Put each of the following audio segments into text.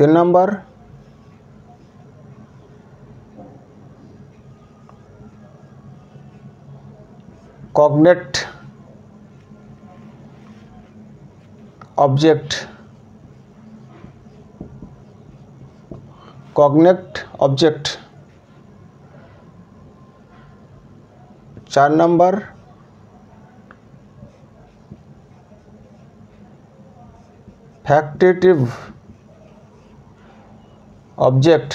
3 number cognate object, 4 number factitive object,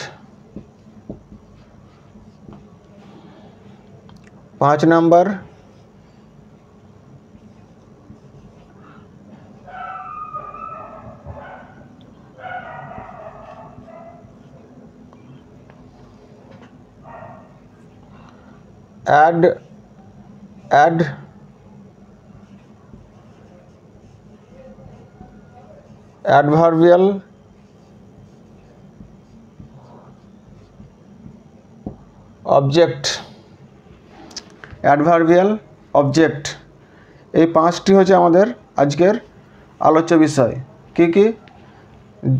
5 number adverbial object, এই 5টি হচ্ছে আমাদের আজকের আলোচ্য বিষয়। কি কি?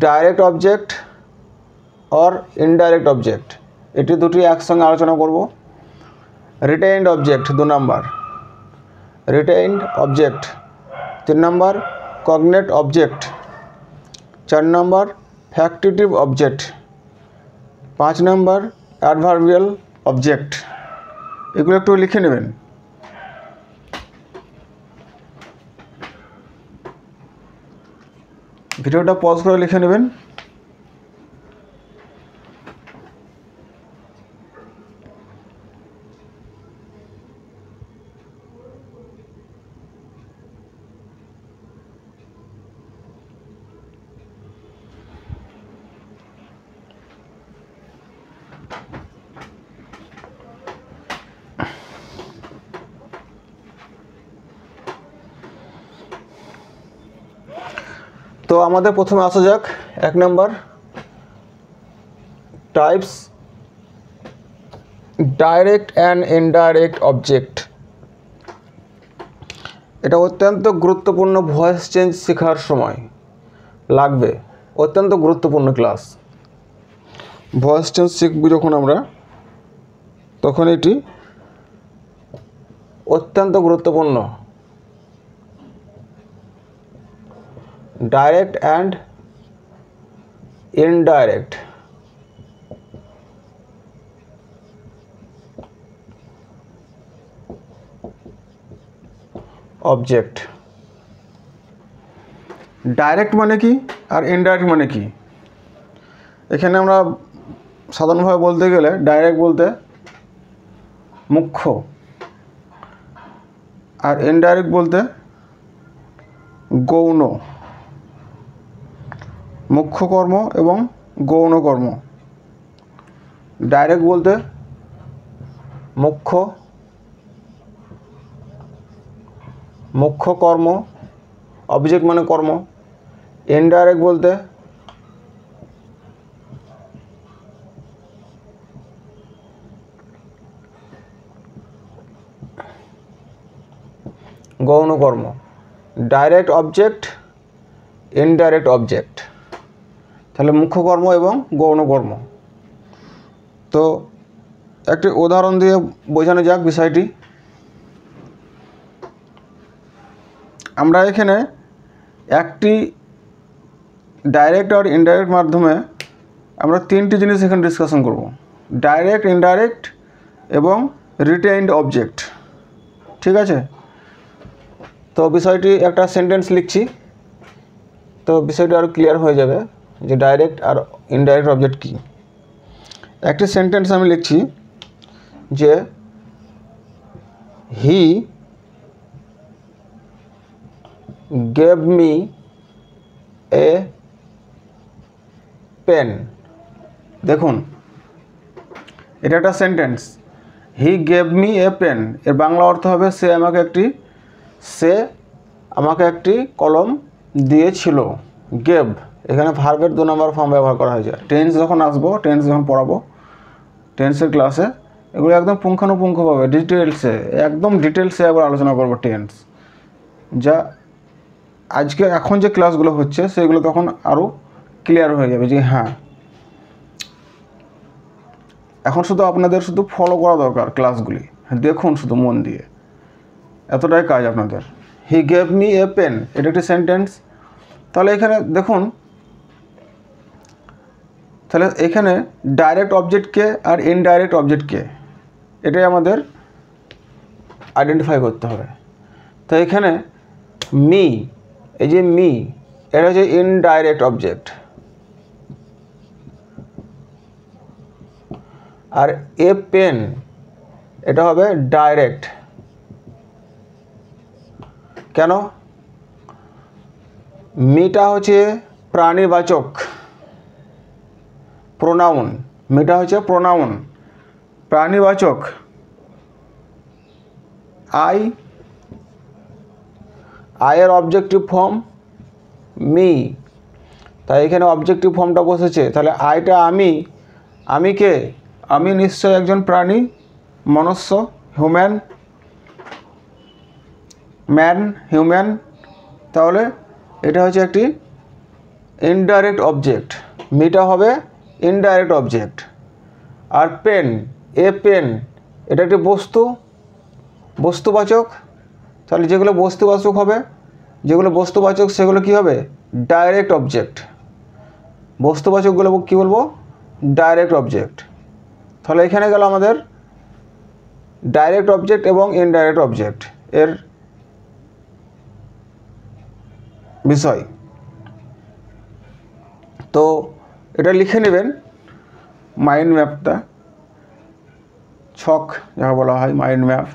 Direct object or indirect object, এটি দুটি একসঙ্গে আলোচনা করব। Retained object 2 number, retained object 3 number cognate object, 4 number factitive object, 5 number adverbial object. এগুলো একটু লিখে নেবেন। ভিডিওটা পজ করে লিখে নেবেন। তো আমাদের প্রথমে আসা যাক 1 number types direct and indirect object. এটা অত্যন্ত গুরুত্বপূর্ণ, ভয়েস চেঞ্জ শেখার সময় লাগবে, অত্যন্ত গুরুত্বপূর্ণ ক্লাস। ভয়েস চেঞ্জ শিখব যখন আমরা, তখন এটি অত্যন্ত গুরুত্বপূর্ণ। Direct and indirect object. Direct মানে কি আর ইনডাইরেক্ট মানে কি? এখানে আমরা সাধারণভাবে বলতে গেলে ডাইরেক্ট বলতে মুখ্য, আর ইনডাইরেক্ট বলতে গৌণ। মুখ্য কর্ম এবং গৌণ কর্ম। ডাইরেক্ট বলতে মুখ্য কর্ম, অবজেক্ট মানে কর্ম। ইনডাইরেক্ট বলতে গৌণ কর্ম। ডাইরেক্ট অবজেক্ট, ইনডাইরেক্ট অবজেক্ট, তাহলে মুখ্য কর্ম এবং গৌণ কর্ম। তো একটি উদাহরণ দিয়ে বোঝানো যাক বিষয়টি। আমরা এখানে একটি ডাইরেক্ট আর ইনডাইরেক্ট মাধ্যমে আমরা 3টি জিনিস এখানে ডিসকাশন করব। ডাইরেক্ট, ইনডাইরেক্ট এবং রিটেইনড অবজেক্ট। ঠিক আছে? তো বিষয়টি একটা সেন্টেন্স লিখছি, তো বিষয়টি আরও ক্লিয়ার হয়ে যাবে যে ডাইরেক্ট আর ইনডাইরেক্ট অবজেক্ট কী। একটি সেন্টেন্স আমি লিখছি যে হি gave me a pen। দেখুন, এটা একটা sentence. He gave me a pen, এর বাংলা অর্থ হবে সে আমাকে একটি কলম দিয়েছিল। গেভ এখানে ভার্বের 2 নম্বর ফর্ম ব্যবহার করা হয়েছে। টেন্স যখন আসবো, টেন্স যখন পড়াবো টেন্সের ক্লাসে, এগুলো একদম পুঙ্খানুপুঙ্খভাবে একদম ডিটেলসে একবার আলোচনা করবো টেন্স। যা আজকে এখন যে ক্লাসগুলো হচ্ছে সেগুলো তখন আরও ক্লিয়ার হয়ে যাবে যে হ্যাঁ। এখন শুধু আপনাদের শুধু ফলো করা দরকার ক্লাসগুলি, দেখুন শুধু মন দিয়ে, এতটাই কাজ আপনাদের। He gave me a pen, এটা একটি সেন্টেন্স। তাহলে এখানে দেখুন, তাহলে এখানে ডাইরেক্ট অবজেক্টকে আর ইনডাইরেক্ট অবজেক্টকে এটাই আমাদের আইডেন্টিফাই করতে হবে। তো এখানে মি, এই যে মি, এটা হচ্ছে ইনডাইরেক্ট অবজেক্ট, আর এ পেন এটা হবে ডাইরেক্ট। কেন? মিটা হচ্ছে প্রাণীবাচক প্রোনাউন, মিটা হচ্ছে প্রোনাউন প্রাণীবাচক। আয়ের অবজেক্টিভ ফর্ম মি, তাই এখানে অবজেক্টিভ ফর্মটা বসেছে। তাহলে আইটা আমি কে? আমি নিশ্চয় একজন প্রাণী, মনুষ্য, হিউম্যান, ম্যান, হিউম্যান। তাহলে এটা হচ্ছে একটি ইনডাইরেক্ট অবজেক্ট, মিটা হবে ইনডাইরেক্ট অবজেক্ট। আর পেন, এ পেন, এটা একটি বস্তুবাচক। তাহলে যেগুলো বস্তুবাচক হবে, যেগুলো বস্তুবাচক সেগুলো কি হবে? Direct object. বস্তুবাচকগুলো কী বলবো? Direct object. তাহলে এখানে গেল আমাদের ডাইরেক্ট অবজেক্ট এবং ইনডাইরেক্ট অবজেক্ট এর বিষয়। তো এটা লিখে নেবেন, মাইন্ড ম্যাপটা, ছক যাকে বলা হয় মাইন্ড ম্যাপ।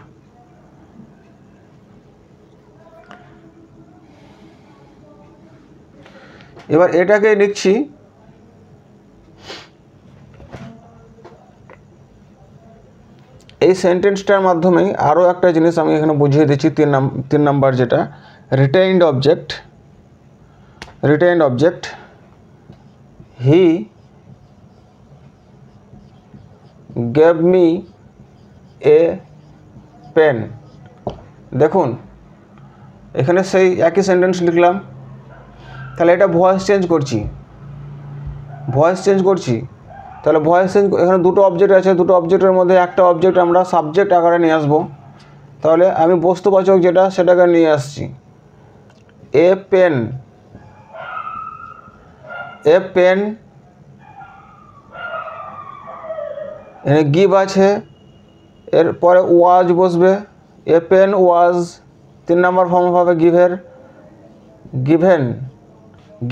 এবার এটাকে লিখছি এই সেন্টেন্সটার মাধ্যমে। আরও একটা জিনিস আমি এখানে বুঝিয়ে দিচ্ছি, তিন নাম্বার যেটা retained object. Retained object, he gave me a pen. দেখুন এখানে সেই একই সেন্টেন্স লিখলাম, তাহলে এটা ভয়েস চেঞ্জ করছি, তাহলে ভয়েস চেঞ্জ। এখানে দুটো অবজেক্ট আছে, দুটো অবজেক্টের মধ্যে একটা অবজেক্ট আমরা সাবজেক্ট আকারে নিয়ে আসবো। তাহলে আমি বস্তুবাচক যেটা সেটাকে নিয়ে আসছি, এ পেন। এ পেন, এখানে গিভ আছে, এরপরে ওয়াজ বসবে। এ পেন ওয়াজ, 3 নম্বর ফর্ম হবে গিভের, given,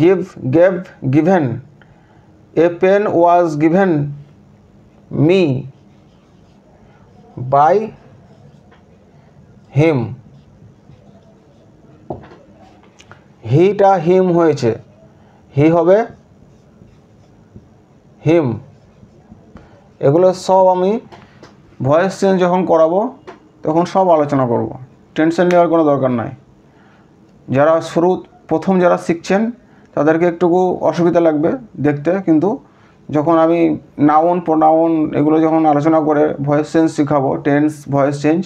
gave, given. A pen was given me by him. হিটা হিম হয়েছে, হি হবে হিম। এগুলো সব আমি ভয়েস চেঞ্জ যখন করাবো তখন সব আলোচনা করব, টেনশন নেওয়ার কোনো দরকার নাই। যারা প্রথম যারা শিখছেন তাদেরকে একটুকু অসুবিধা লাগবে দেখতে, কিন্তু যখন আমি নাউন প্রোনাউন এগুলো যখন আলোচনা করে ভয়েস চেঞ্জ শেখাবো, টেন্স ভয়েস চেঞ্জ,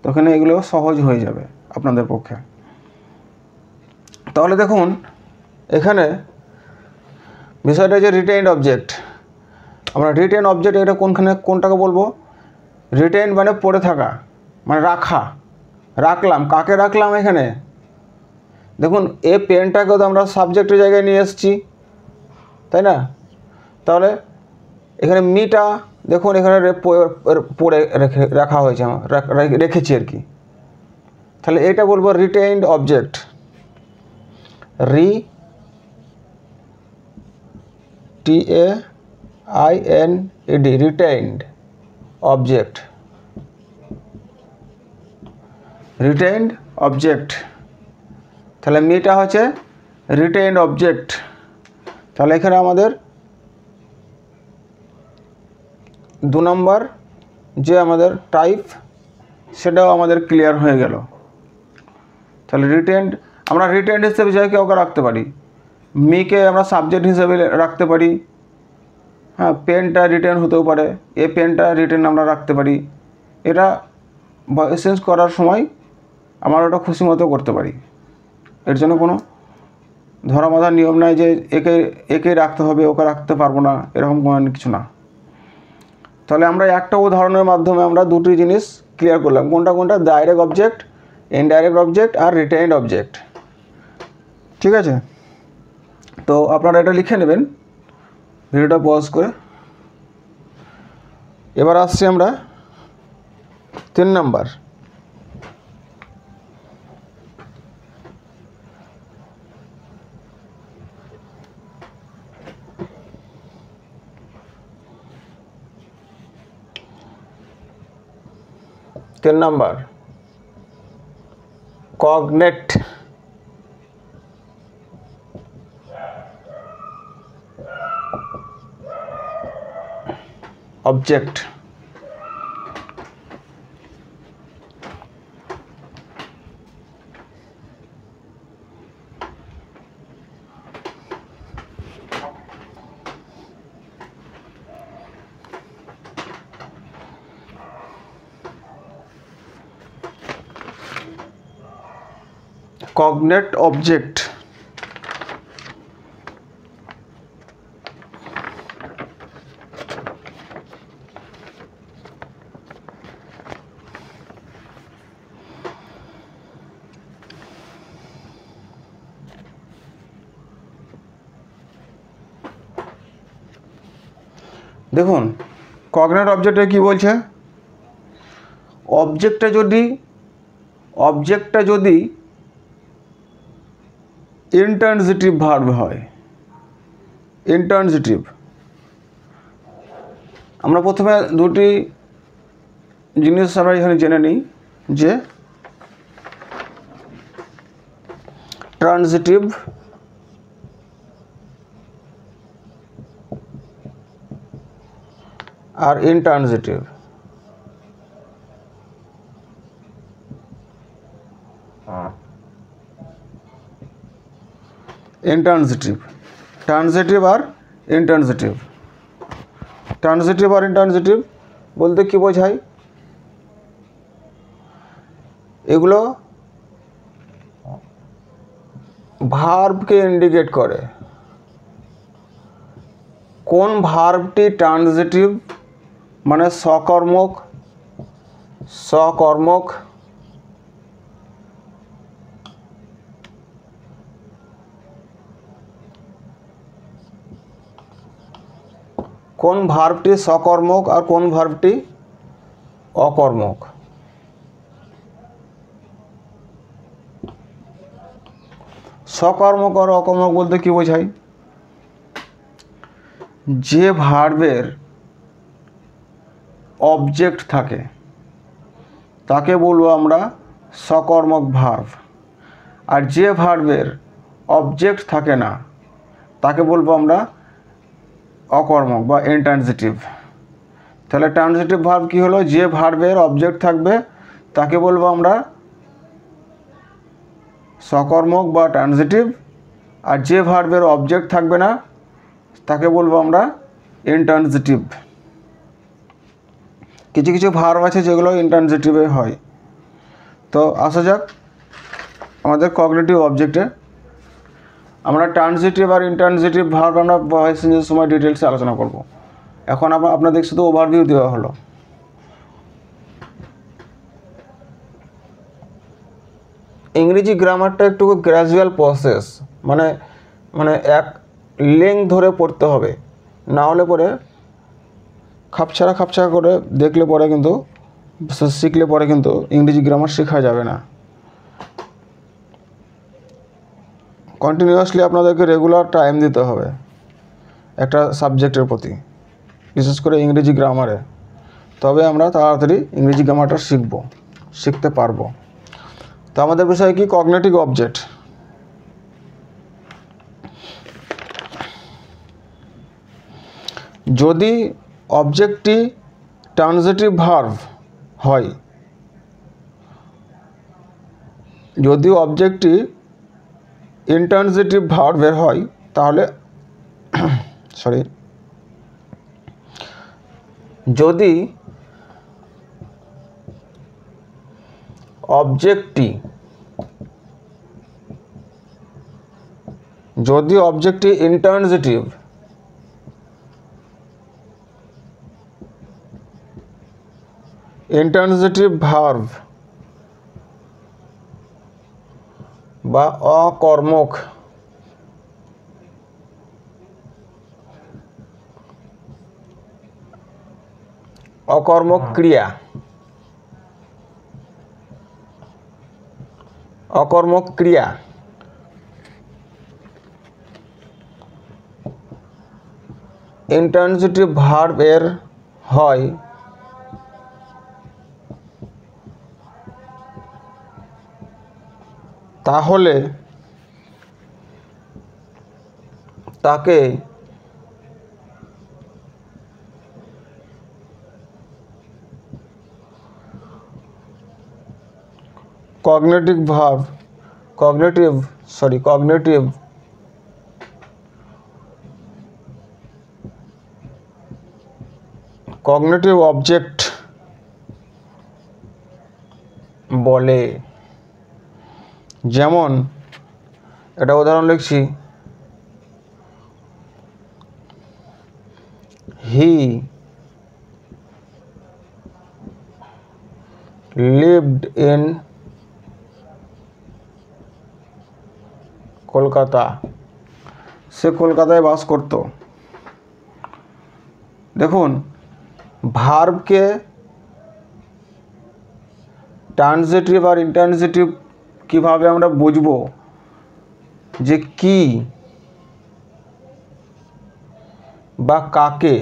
তখন এগুলো সহজ হয়ে যাবে আপনাদের পক্ষে। তাহলে দেখুন এখানে বিষয়টা যে রিটেইনড অবজেক্ট। আমরা রিটেইন অবজেক্ট এটা কোনটাকে বলবো? রিটেইন মানে পড়ে থাকা, মানে রাখলাম। কাকে রাখলাম এখানে? দেখুন এ পেনটাকেও তো আমরা সাবজেক্টের জায়গায় নিয়ে এসেছি, তাই না? তাহলে এখানে মিটা দেখুন এখানে পড়ে রাখা হয়েছে, রেখেছি আর কি। তাহলে এটা বলবো retained object, TAINED, retained object, retained object. তাহলে মিটা হচ্ছে রিটেইনড অবজেক্ট। তাহলে এখানে আমাদের 2 নম্বর যে আমাদের টাইপ সেটাও আমাদের ক্লিয়ার হয়ে গেল। তাহলে রিটেইনড, আমরা রিটেইনড হিসেবে যাকে ওকে রাখতে পারি, মিকে আমরা সাবজেক্ট হিসেবে রাখতে পারি। হ্যাঁ, পেনটা রিটেন হতেও পারে, এ পেনটা রিটেন আমরা রাখতে পারি। এটা ভয়েস চেঞ্জ করার সময় আমরা ওটা খুশি মতো করতে পারি, এর জন্য কোনো ধরা বাঁধা নিয়ম নাই যে একে রাখতে হবে, ওকে রাখতে পারবো না, এরকম কোনো কিছু না। তাহলে আমরা একটা উদাহরণের মাধ্যমে আমরা দুটি জিনিস ক্লিয়ার করলাম, কোনটা ডাইরেক্ট অবজেক্ট, ইনডাইরেক্ট অবজেক্ট আর রিটেইনড অবজেক্ট। ঠিক আছে, তো আপনারা এটা লিখে নেবেন ভিডিওটা পজ করে। এবার আসছি আমরা 3 number. Cognate object. Cognate object দেখুন কগনেট অবজেক্টে কি বলছে, অবজেক্টটা যদি ইন্ট্রানজিটিভ ভার্ব হয়, ইন্ট্রানজিটিভ, আমরা প্রথমে দুটি জিনিস আমরা এখানে জেনে নিই যে ট্রানজিটিভ আর ইনট্রানজিটিভ। ইনট্রানজিটিভ, ট্রানজিটিভ আর ইনট্রানজিটিভ। ট্রানজিটিভ আর ইনট্রানজিটিভ বলতে কি বোঝায়, এগুলো ভার্বকে ইন্ডিকেট করে। কোন ভার্বটি ট্রানজিটিভ মানে সকর্মক, কোন ভার্বটি সকর্মক আর কোন ভার্বটি অকর্মক। সকর্মক আর অকর্মক বলতে কি বোঝায়, যে ভার্বের অবজেক্ট থাকে তাকে বলবো আমরা সকর্মক ভার্ব, আর যে ভার্বের অবজেক্ট থাকে না তাকে বলবো আমরা অকর্মক বা ইনট্রানজিটিভ। তাহলে ট্রানজিটিভ ভার্ব কি হলো, যে ভার্বের অবজেক্ট থাকবে তাকে বলবো আমরা সকর্মক বা ট্রানজিটিভ, আর যে ভার্বের অবজেক্ট থাকবে না তাকে বলবো আমরা ইনট্রানজিটিভ। কিছু কিছু ভার্ব আছে যেগুলো ইনট্রানজিটিভে হয়। তো আসা যাক আমাদের কগনিটিভ অবজেক্টে। আমরা ট্রানজিটিভ আর ইনট্রানজিটিভ ভার্ব আমরা ভয়েস চেঞ্জের সময় ডিটেলসে আলোচনা করব। এখন আপনাদের শুধু ওভারভিউ দেওয়া হলো। ইংরেজি গ্রামারটা একটু গ্র্যাজুয়াল প্রসেস, মানে এক লেংথ ধরে পড়তে হবে, না হলে পরে খাপছাড়া করে দেখলে পরে কিন্তু শিখলে পরে কিন্তু ইংরেজি গ্রামার শেখা যাবে না। কন্টিনিউয়াসলি আপনাদেরকে রেগুলার টাইম দিতে হবে একটা সাবজেক্টের প্রতি, বিশেষ করে ইংরেজি গ্রামারে, তবে আমরা তাড়াতাড়ি ইংরেজি গ্রামারটা শিখতে পারবো। তো আমাদের বিষয় কি, কগনিটিভ অবজেক্ট। যদি অবজেক্টটি ট্রানজিটিভ ভার্ব হয়, যদি অবজেক্টটি ইনট্রানজিটিভ ভার্বের হয় তাহলে যদি অবজেক্টটি যদি অবজেক্টটি ইন্ট্রানজিটিভ ভার্ব বা অকর্মক ক্রিয়া ইন্ট্রানজিটিভ ভার্ব এর হয় তাহলে তাকে কগনিটিভ অবজেক্ট বলে। যেমন এটা উদাহরণ লিখছি, হি lived in কলকাতা, সে কলকাতায় বাস করত। দেখুন ভার্বকে ট্রানজিটিভ আর ইন্ট্রানজিটিভ কিভাবে আমরা বুঝবো, যে কি বা কাকে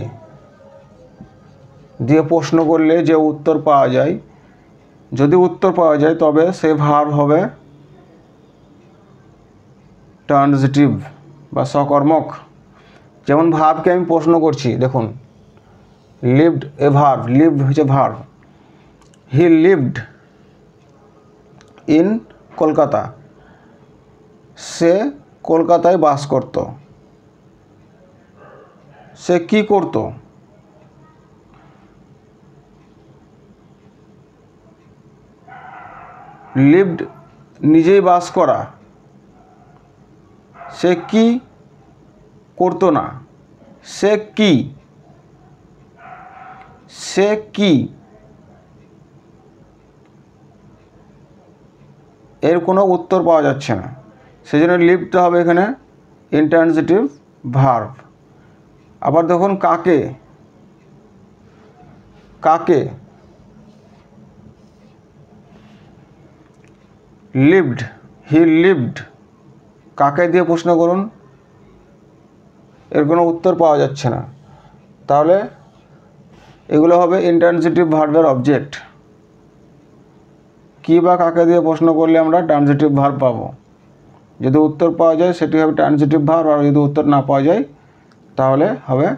দিয়ে প্রশ্ন করলে যে উত্তর পাওয়া যায়, যদি উত্তর পাওয়া যায় তবে সে ভার্ব হবে ট্রানজিটিভ বা সকর্মক। যেমন ভার্বকে আমি প্রশ্ন করছি, দেখুন লিভড এ ভার্ব, লিভড হচ্ছে verb, he lived in Kolkata, সে কলকাতায় বাস করত। সে কি করত, লিভড নিজেই বাস করা, সে কি করতো না, সে কি এর কোনো উত্তর পাওয়া যাচ্ছে না, সেজন্য লিভডটা হবে এখানে ইন্ট্রানজিটিভ ভার্ব। আবার দেখুন কাকে লিভড, হি লিভড, কাকে দিয়ে প্রশ্ন করুন, এর কোনো উত্তর পাওয়া যাচ্ছে না, তাহলে এগুলো হবে ইন্ট্রানজিটিভ ভার্বের অবজেক্ট। কি বা কাকে দিয়ে প্রশ্ন করলে আমরা ট্রানজিটিভ ভার্ব পাবো, যদি উত্তর পাওয়া যায় সেটি হবে ট্রানজিটিভ ভার্ব, আর যদি উত্তর না পাওয়া যায় তাহলে হবে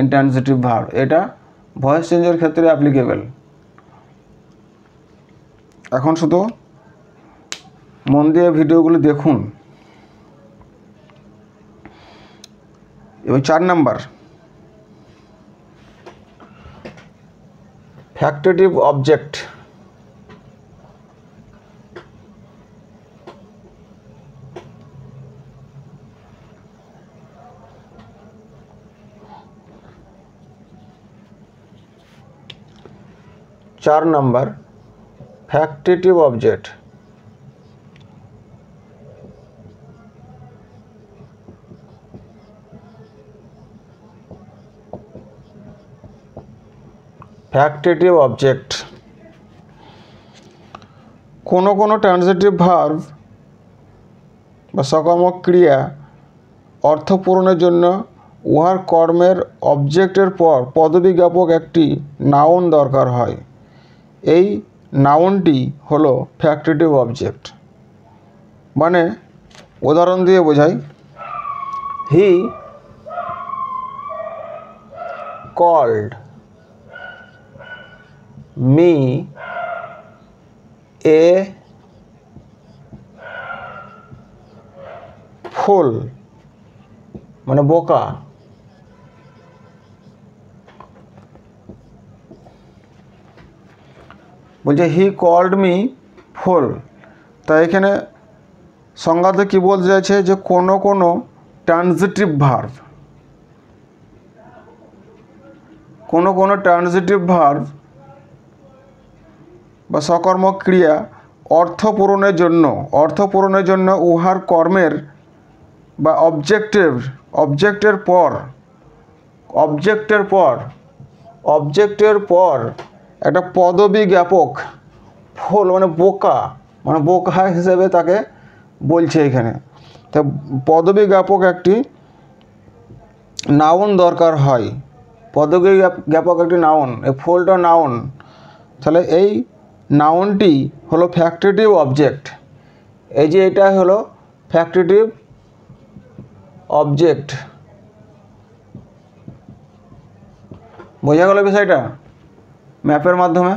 ইন্ট্রানজিটিভ ভার্ব। এটা ভয়েস চেঞ্জের ক্ষেত্রে অ্যাপ্লিকেবল। এখন শুধু মন দিয়ে ভিডিওগুলো দেখুন। এবার 4 নাম্বার, ফ্যাক্টেটিভ অবজেক্ট। चार नंबर फैक्टेटिव ऑब्जेक्ट। ফ্যাক্টেটিভ অবজেক্ট কোনো কোনো ট্রানজিটিভ ভার্ব বা সকর্মক ক্রিয়া অর্থ পূরণের জন্য উহার কর্মের অবজেক্টের পর পদবী জ্ঞাপক একটি নাউন দরকার হয়। এই নাউনটি হলো ফ্যাক্টেটিভ অবজেক্ট। মানে উদাহরণ দিয়ে বোঝাই, হি কল্ড মি এ ফুল, মানে বোকা। বলছে হি কল্ড মি ফুল, তাই এখানে সংজ্ঞাতে কী বলতে চাইছে, যে কোনো কোনো ট্রানজিটিভ ভার্ব, কোনো ট্রানজিটিভ ভার্ব বা সকর্মক ক্রিয়া অর্থ পূরণের জন্য উহার কর্মের বা অবজেক্টের পর একটা পদবী জ্ঞাপক ফল মানে বোকা হিসেবে তাকে বলছে এখানে। তা পদবী জ্ঞাপক একটি নাউন দরকার হয়, পদবী জ্ঞাপক একটি নাউন, এই ফলটা নাউন। তাহলে এই নাউনটি হলো ফ্যাক্টরেটিভ অবজেক্ট, এই যে এটা হলো ফ্যাক্টরেটিভ অবজেক্ট। বোঝা গেল বিষয়টা? ম্যাপের মাধ্যমে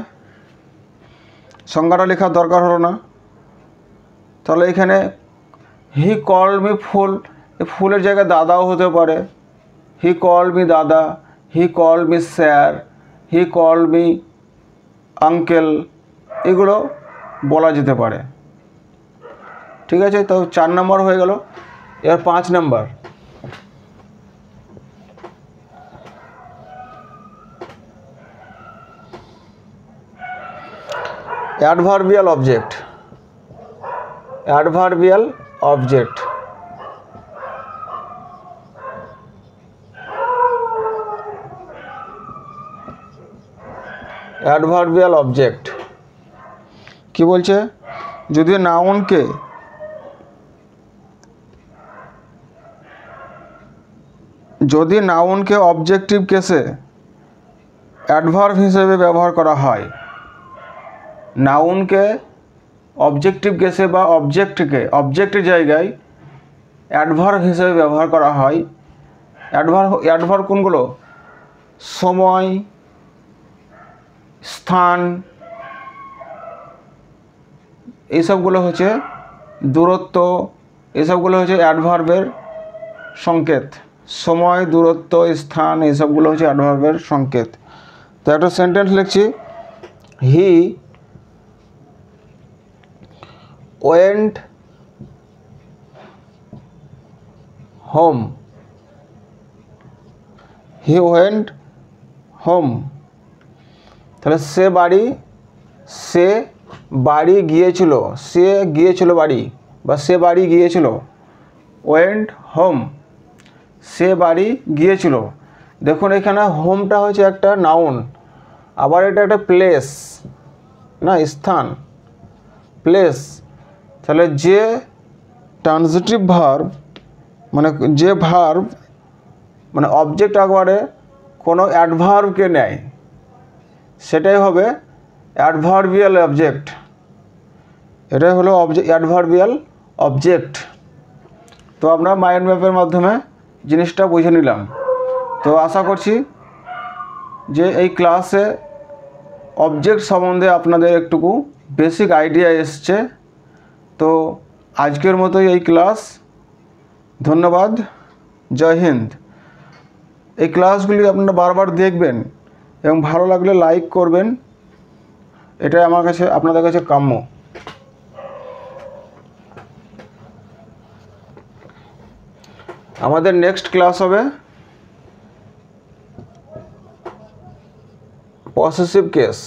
সংজ্ঞাটা লেখার দরকার হলো না। তাহলে এখানে হি কল্ড মি ফুল, ফুলের জায়গায় দাদাও হতে পারে, হি called me dada, he called me sir, he called me uncle, এগুলো বলা যেতে পারে। ঠিক আছে, তো 4 নম্বর হয়ে গেল। এবার 5 নম্বর, adverbial object. Adverbial object adverbial object কি বলছে? যদি নাউনকে অবজেক্টিভ কেসে অ্যাডভার্ব হিসেবে ব্যবহার করা হয়, নাউনকে অবজেক্টিভ কেসে বা অবজেক্টের জায়গায় অ্যাডভার্ব হিসেবে ব্যবহার করা হয়। অ্যাডভার্ব কোনগুলো? সময়, স্থান, এইসবগুলো হচ্ছে দূরত্ব, এসবগুলো হচ্ছে অ্যাডভার্বের সংকেত। সময়, দূরত্ব, স্থান, এইসবগুলো হচ্ছে অ্যাডভার্বের সংকেত। তো একটা সেন্টেন্স লিখছি, he went home, he went home. তাহলে সে বাড়ি গিয়েছিল, বাড়ি, বা সে বাড়ি গিয়েছিল। ওয়েন্ট হোম, সে বাড়ি গিয়েছিল। দেখুন এখানে হোমটা হচ্ছে একটা নাউন, আবার এটা একটা প্লেস না, স্থান, প্লেস। তাহলে যে ট্রানজিটিভ ভার্ব মানে অবজেক্ট একবারে কোনো অ্যাডভার্বকে নেয়, সেটাই হবে অ্যাডভার্বিয়াল অবজেক্ট। এটাই হলো অ্যাডভার্বিয়াল অবজেক্ট। তো আমরা মাইন্ড ম্যাপের মাধ্যমে জিনিসটা বুঝে নিলাম। তো আশা করছি যে এই ক্লাসে অবজেক্ট সম্বন্ধে আপনাদের একটুকু বেসিক আইডিয়া এসছে। তো আজকের মতো এই ক্লাস, ধন্যবাদ, জয় হিন্দ। এই ক্লাসগুলি আপনারা বারবার দেখবেন এবং ভালো লাগলে লাইক করবেন, এটাই আপনাদের কাছে কাম্য। আমাদের নেক্সট ক্লাস হবে পসেসিভ কেস।